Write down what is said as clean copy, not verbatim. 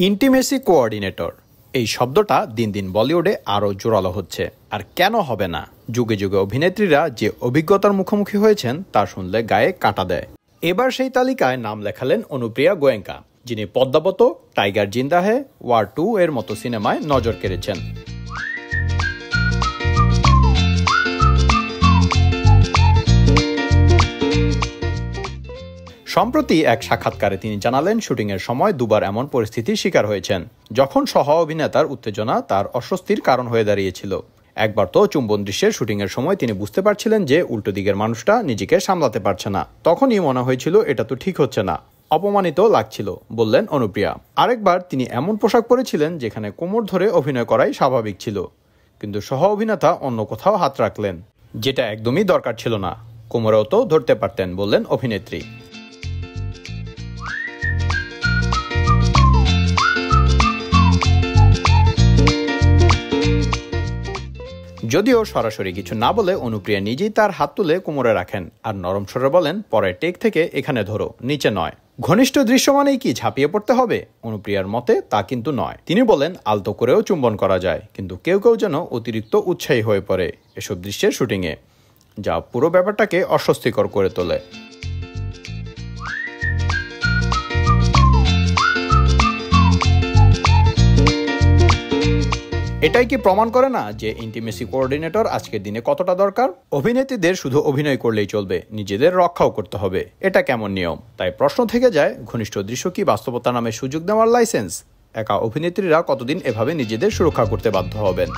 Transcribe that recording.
Intimacy coordinator এই শব্দটা দিন দিন বলিউডে আরও জোরালো হচ্ছে। আর কেন হবে না? যুগে যুগে অভিনেত্রীরা যে অভিজ্ঞতার মুখোমুখি হয়েছেন তা শুনলে গায়ে কাঁটা দেয়। এবার সেই তালিকায় নাম লেখালেন অনুপ্রিয়া গোয়েঙ্কা, যিনি পদ্মাবত, টাইগার জিন্দা হে, ওয়ার 2 এর মতো সিনেমায় নজর কেড়েছেন। সম্প্রতি এক সাক্ষাৎকারে তিনি জানালেন, শুটিংয়ের সময় দুবার এমন পরিস্থিতির শিকার হয়েছেন যখন সহ অভিনেতার উত্তেজনা তার অস্বস্তির কারণ হয়ে দাঁড়িয়েছিল। একবার তো চুম্বন দৃশ্যের শুটিংয়ের সময় তিনি বুঝতে পারছিলেন যে উল্টো দিকের মানুষটা নিজেকে সামলাতে পারছে না। তখনই মনে হয়েছিল এটা তো ঠিক হচ্ছে না, অপমানিত লাগছিল, বললেন অনুপ্রিয়া। আরেকবার তিনি এমন পোশাক পরেছিলেন যেখানে কোমর ধরে অভিনয় করাই স্বাভাবিক ছিল, কিন্তু সহ অভিনেতা অন্য কোথাও হাত রাখলেন, যেটা একদমই দরকার ছিল না। কোমরেও তো ধরতে পারতেন, বললেন অভিনেত্রী। যদিও সরাসরি কিছু না বলে অনুপ্রিয়া নিজেই তার হাত তুলে কোমরে রাখেন আর নরম স্বরে বলেন, পরের টেক থেকে এখানে ধরো, নিচে নয়। ঘনিষ্ঠ দৃশ্য মানেই কি ঝাঁপিয়ে পড়তে হবে? অনুপ্রিয়ার মতে তা কিন্তু নয়। তিনি বলেন, আলতো করেও চুম্বন করা যায়, কিন্তু কেউ কেউ যেন অতিরিক্ত উৎসাহী হয়ে পড়ে এসব দৃশ্যের শুটিংয়ে, যা পুরো ব্যাপারটাকে অস্বস্তিকর করে তোলে। এটাই কি প্রমাণ করে না যে ইন্টিমেসি কোঅর্ডিনেটর আজকের দিনে কতটা দরকার? অভিনেত্রীদের শুধু অভিনয় করলেই চলবে, নিজেদের রক্ষাও করতে হবে। এটা কেমন নিয়ম? তাই প্রশ্ন থেকে যায়, ঘনিষ্ঠ দৃশ্য কি বাস্তবতা নামে সুযোগ নেওয়ার লাইসেন্স? একা অভিনেত্রীরা কতদিন এভাবে নিজেদের সুরক্ষা করতে বাধ্য হবেন?